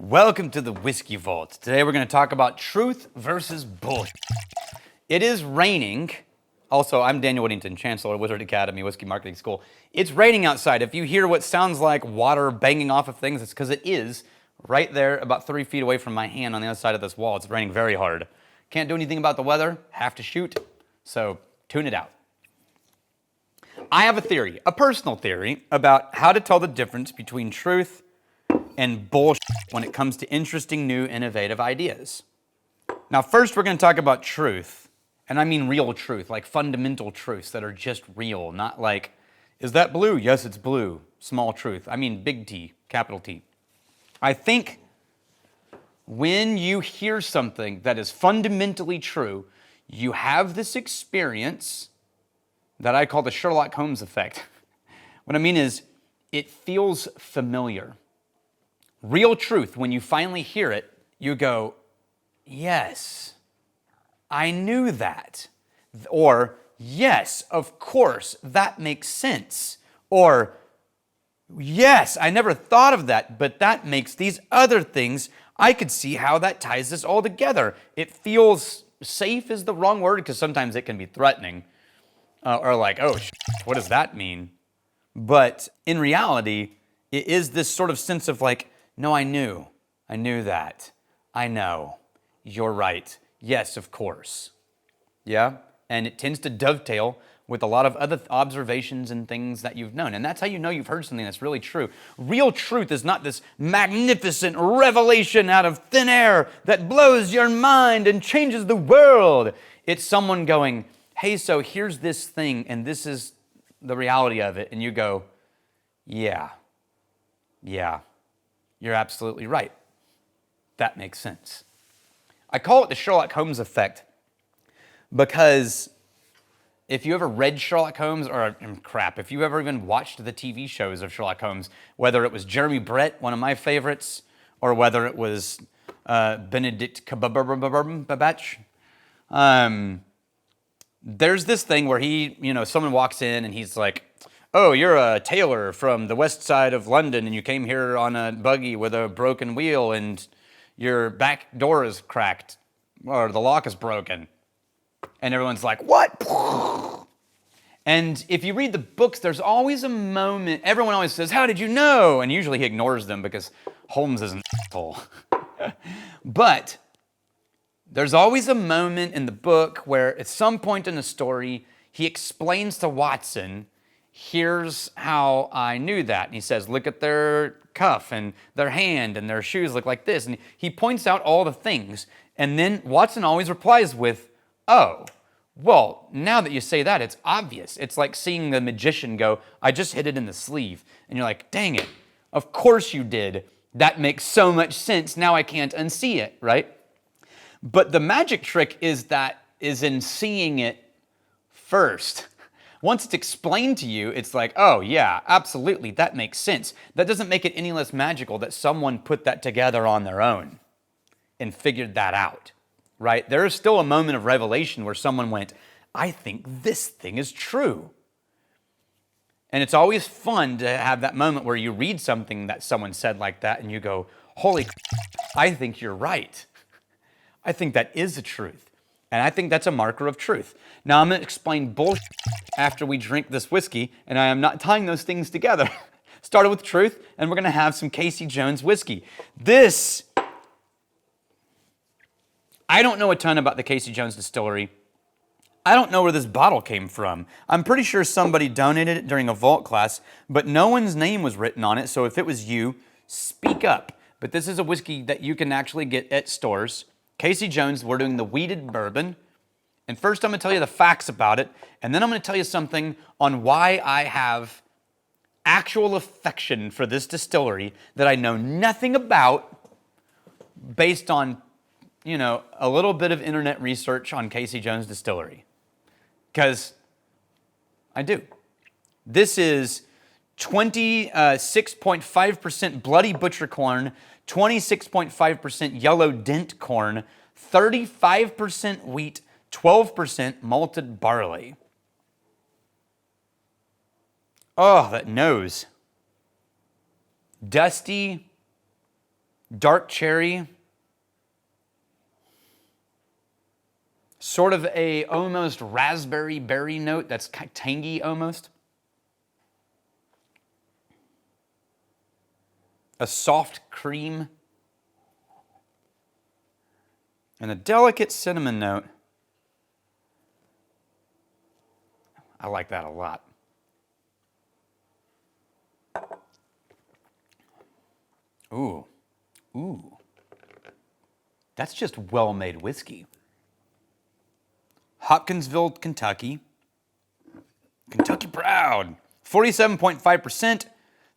Welcome to the Whiskey Vault. Today we're going to talk about truth versus bullshit. It is raining. Also, I'm Daniel Whittington, Chancellor, Wizard Academy, Whiskey Marketing School. It's raining outside. If you hear what sounds like water banging off of things, it's because it is right there about 3 feet away from my hand on the other side of this wall. It's raining very hard. Can't do anything about the weather, have to shoot, so tune it out. I have a theory, a personal theory, about how to tell the difference between truth and bullshit when it comes to interesting, new, innovative ideas. Now, first we're going to talk about truth, and I mean real truth, like fundamental truths that are just real, not like, is that blue? Yes, it's blue. Small truth. I mean big T, capital T. I think when you hear something that is fundamentally true, you have this experience that I call the Sherlock Holmes effect. What I mean is, it feels familiar. Real truth, when you finally hear it, you go, yes, I knew that. Or, yes, of course, that makes sense. Or, yes, I never thought of that, but that makes these other things. I could see how that ties this all together. It feels safe is the wrong word, because sometimes it can be threatening. Or like, oh, what does that mean? But in reality, it is this sort of sense of like, no, I knew that. I know. You're right. Yes, of course. Yeah? And it tends to dovetail with a lot of other observations and things that you've known. And that's how you know you've heard something that's really true. Real truth is not this magnificent revelation out of thin air that blows your mind and changes the world. It's someone going, hey, so here's this thing, and this is the reality of it. And you go, yeah, you're absolutely right. That makes sense. I call it the Sherlock Holmes effect because if you ever read Sherlock Holmes, or if you ever even watched the TV shows of Sherlock Holmes, whether it was Jeremy Brett, one of my favorites, or whether it was Benedict Cumberbatch, there's this thing where someone walks in and he's like, oh, you're a tailor from the west side of London and you came here on a buggy with a broken wheel and your back door is cracked or the lock is broken. And everyone's like, what? And if you read the books, there's always a moment, everyone always says, how did you know? And usually he ignores them because Holmes is an asshole. But there's always a moment in the book where at some point in the story, he explains to Watson, here's how I knew that. And he says, look at their cuff and their hand and their shoes look like this. And he points out all the things. And then Watson always replies with, oh, well, now that you say that, it's obvious. It's like seeing the magician go, I just hid it in the sleeve. And you're like, dang it, of course you did. That makes so much sense. Now I can't unsee it, right? But the magic trick is in seeing it first. Once it's explained to you, it's like, oh yeah, absolutely, that makes sense. That doesn't make it any less magical that someone put that together on their own and figured that out, right? There is still a moment of revelation where someone went, I think this thing is true. And it's always fun to have that moment where you read something that someone said like that and you go, holy, I think you're right. I think that is the truth. And I think that's a marker of truth. Now I'm going to explain bullshit after we drink this whiskey, and I am not tying those things together. Started with truth, and we're going to have some Casey Jones whiskey. I don't know a ton about the Casey Jones distillery. I don't know where this bottle came from. I'm pretty sure somebody donated it during a vault class, but no one's name was written on it, so if it was you, speak up. But this is a whiskey that you can actually get at stores. Casey Jones, we're doing the wheated bourbon. And first I'm going to tell you the facts about it, and then I'm going to tell you something on why I have actual affection for this distillery that I know nothing about based on, a little bit of internet research on Casey Jones Distillery. Because I do. This is 26.5% bloody butcher corn, 26.5% yellow dent corn, 35% wheat, 12% malted barley. Oh, that nose. Dusty, dark cherry, sort of a almost raspberry berry note that's kind of tangy almost. A soft cream. And a delicate cinnamon note. I like that a lot. Ooh. Ooh. That's just well-made whiskey. Hopkinsville, Kentucky. Kentucky proud. 47.5%,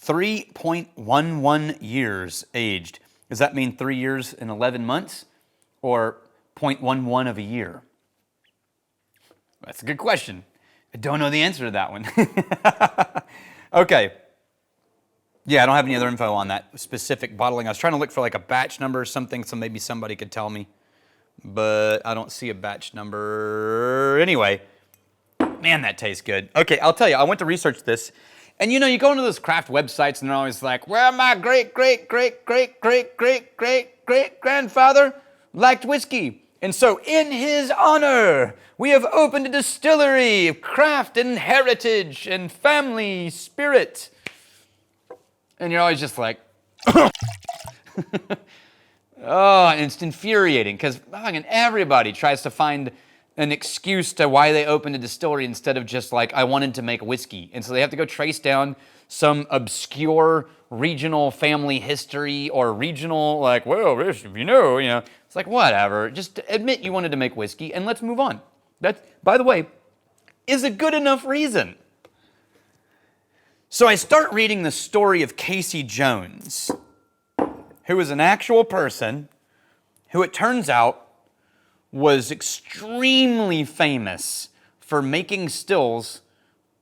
3.11 years aged. Does that mean 3 years and 11 months? Or 0.11 of a year? That's a good question. I don't know the answer to that one. Okay. Yeah, I don't have any other info on that specific bottling. I was trying to look for like a batch number or something, so maybe somebody could tell me. But I don't see a batch number. Anyway, man, that tastes good. Okay, I'll tell you, I went to research this. And you know, you go into those craft websites and they're always like, well, my great-great-great-great-great-great-great-grandfather liked whiskey. And so in his honor, we have opened a distillery of craft and heritage and family spirit. And you're always just like, oh, and it's infuriating because everybody tries to find an excuse to why they opened a distillery instead of just like, I wanted to make whiskey. And so they have to go trace down some obscure regional family history or regional, like, well, if you know, it's like, whatever. Just admit you wanted to make whiskey and let's move on. That, by the way, is a good enough reason. So I start reading the story of Casey Jones, who is an actual person who it turns out was extremely famous for making stills,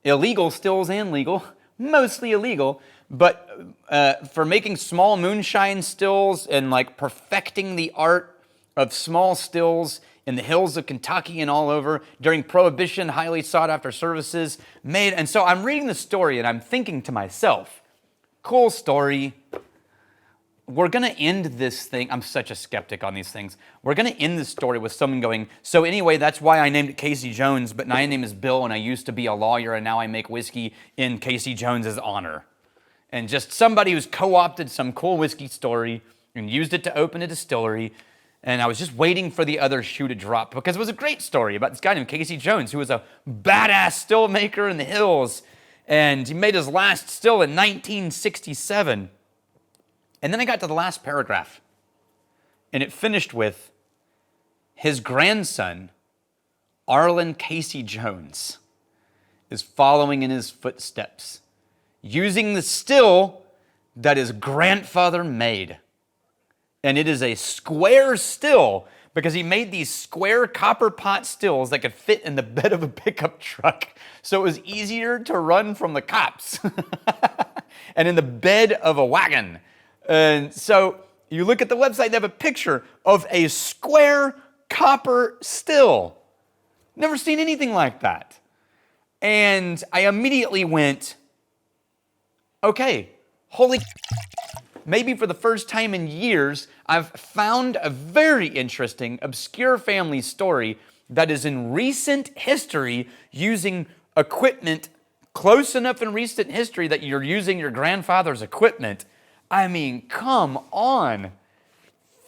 illegal stills and legal, mostly illegal, but for making small moonshine stills and like perfecting the art of small stills in the hills of Kentucky and all over during Prohibition, highly sought after services made. And so I'm reading the story and I'm thinking to myself, cool story. We're going to end this thing. I'm such a skeptic on these things. We're going to end this story with someone going, so anyway, that's why I named it Casey Jones, but my name is Bill and I used to be a lawyer and now I make whiskey in Casey Jones's honor. And just somebody who's co-opted some cool whiskey story and used it to open a distillery. And I was just waiting for the other shoe to drop because it was a great story about this guy named Casey Jones who was a badass still maker in the hills. And he made his last still in 1967. And then I got to the last paragraph. And it finished with his grandson, Arlen Casey Jones, is following in his footsteps, using the still that his grandfather made. And it is a square still because he made these square copper pot stills that could fit in the bed of a pickup truck. So it was easier to run from the cops and in the bed of a wagon. And so you look at the website, they have a picture of a square copper still. Never seen anything like that. And I immediately went, okay, holy, maybe for the first time in years, I've found a very interesting, obscure family story that is in recent history using equipment close enough in recent history that you're using your grandfather's equipment. I mean, come on.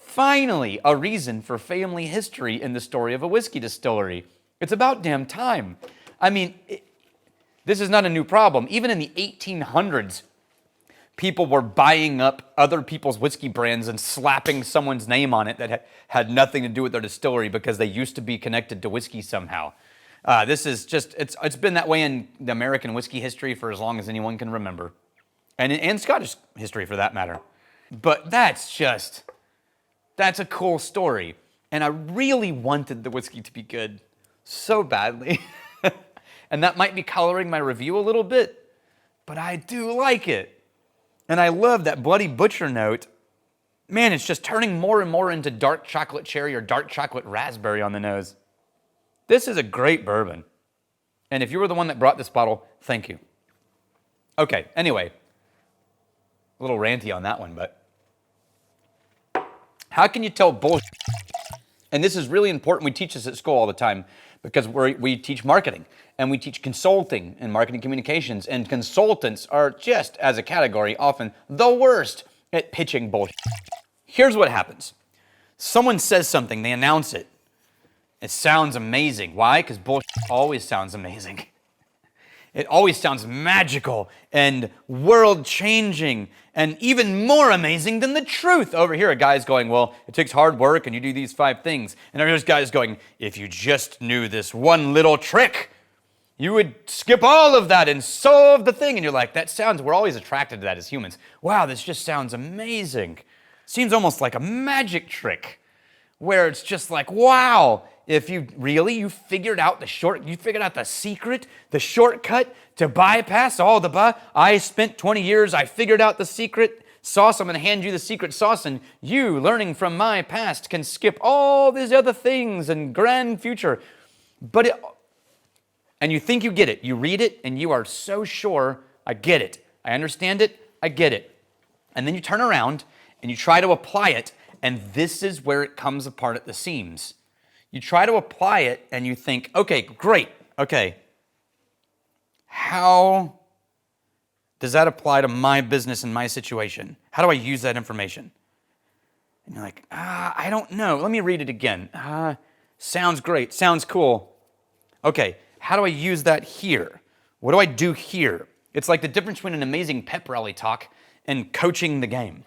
Finally, a reason for family history in the story of a whiskey distillery. It's about damn time. I mean, this is not a new problem. Even in the 1800s, people were buying up other people's whiskey brands and slapping someone's name on it that had nothing to do with their distillery because they used to be connected to whiskey somehow. This is just, it's been that way in the American whiskey history for as long as anyone can remember. And Scottish history for that matter. But that's a cool story. And I really wanted the whiskey to be good so badly. And that might be coloring my review a little bit, but I do like it. And I love that Bloody Butcher note. Man, it's just turning more and more into dark chocolate cherry or dark chocolate raspberry on the nose. This is a great bourbon. And if you were the one that brought this bottle, thank you. Okay, anyway. A little ranty on that one, but How can you tell bullshit? And this is really important. We teach this at school all the time because we teach marketing and we teach consulting and marketing communications. And consultants are just, as a category, often the worst at pitching bullshit. Here's what happens. Someone says something, they announce it. It sounds amazing. Why? Because bullshit always sounds amazing. It always sounds magical and world-changing and even more amazing than the truth. Over here, a guy's going, well, it takes hard work and you do these 5 things. And there's guys going, if you just knew this one little trick, you would skip all of that and solve the thing. And you're like, we're always attracted to that as humans. Wow, this just sounds amazing. Seems almost like a magic trick where it's just like, wow. If you figured out the secret, the shortcut to bypass all the I spent 20 years, I figured out the secret sauce. I'm going to hand you the secret sauce, and you, learning from my past, can skip all these other things and grand future. And you think you get it. You read it, and you are so sure, I get it. I understand it. I get it. And then you turn around, and you try to apply it, and this is where it comes apart at the seams. You try to apply it and you think, okay, great, okay. How does that apply to my business and my situation? How do I use that information? And you're like, I don't know. Let me read it again. Sounds great, sounds cool. Okay, how do I use that here? What do I do here? It's like the difference between an amazing pep rally talk and coaching the game,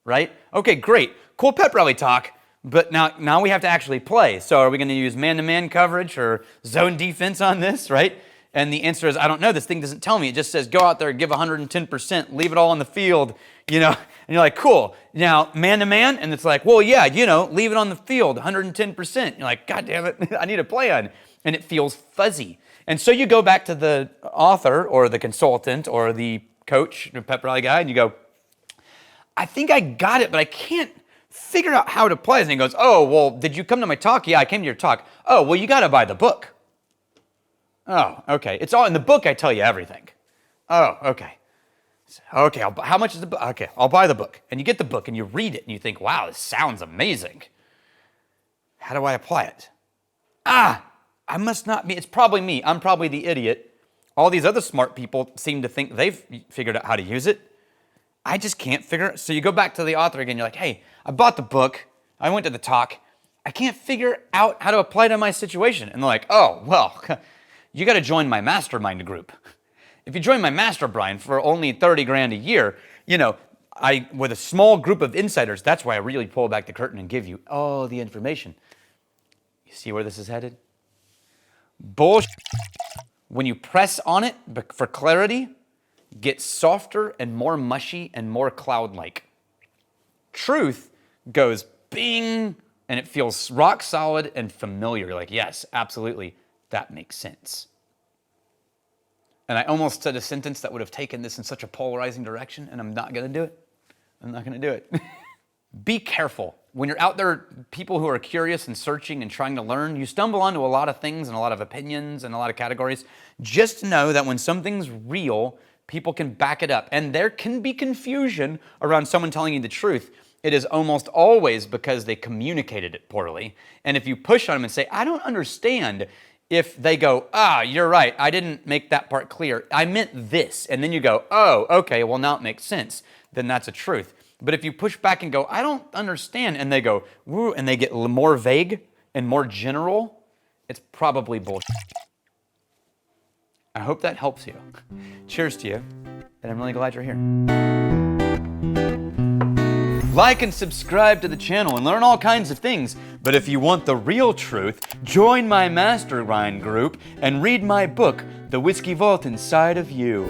right? Okay, great, cool pep rally talk. But now we have to actually play. So are we going to use man-to-man coverage or zone defense on this, right? And the answer is, I don't know. This thing doesn't tell me. It just says, go out there, give 110%, leave it all on the field, And you're like, cool. Now, man-to-man? And it's like, well, yeah, leave it on the field, 110%. You're like, God damn it, I need a plan. And it feels fuzzy. And so you go back to the author or the consultant or the coach, the pep rally guy, and you go, I think I got it, but I can't figure out how to play. And he goes, oh, well, did you come to my talk? Yeah, I came to your talk. Oh, well, you got to buy the book. Oh, okay. It's all in the book. I tell you everything. Oh, okay. Okay, how much is the book? Okay, I'll buy the book. And you get the book and you read it and you think, wow, this sounds amazing. How do I apply it? I must not be. It's probably me. I'm probably the idiot. All these other smart people seem to think they've figured out how to use it. I just can't figure it. So you go back to the author again. You're like, hey, I bought the book. I went to the talk. I can't figure out how to apply it to my situation. And they're like, oh, well, you got to join my mastermind group. If you join my mastermind for only 30 grand a year, with a small group of insiders, that's why I really pull back the curtain and give you all the information. You see where this is headed? Bullshit, when you press on it for clarity, gets softer and more mushy and more cloud-like. Truth goes bing, and it feels rock solid and familiar. You're like, yes, absolutely, that makes sense. And I almost said a sentence that would have taken this in such a polarizing direction, and I'm not going to do it. I'm not going to do it. Be careful. When you're out there, people who are curious and searching and trying to learn, you stumble onto a lot of things and a lot of opinions and a lot of categories. Just know that when something's real, people can back it up. And there can be confusion around someone telling you the truth. It is almost always because they communicated it poorly. And if you push on them and say, I don't understand, if they go, you're right, I didn't make that part clear, I meant this. And then you go, oh, okay, well now it makes sense. Then that's a truth. But if you push back and go, I don't understand, and they go, woo, and they get more vague and more general, it's probably bullshit. I hope that helps you. Cheers to you, and I'm really glad you're here. Like and subscribe to the channel and learn all kinds of things. But if you want the real truth, join my mastermind group and read my book, The Whiskey Vault Inside of You.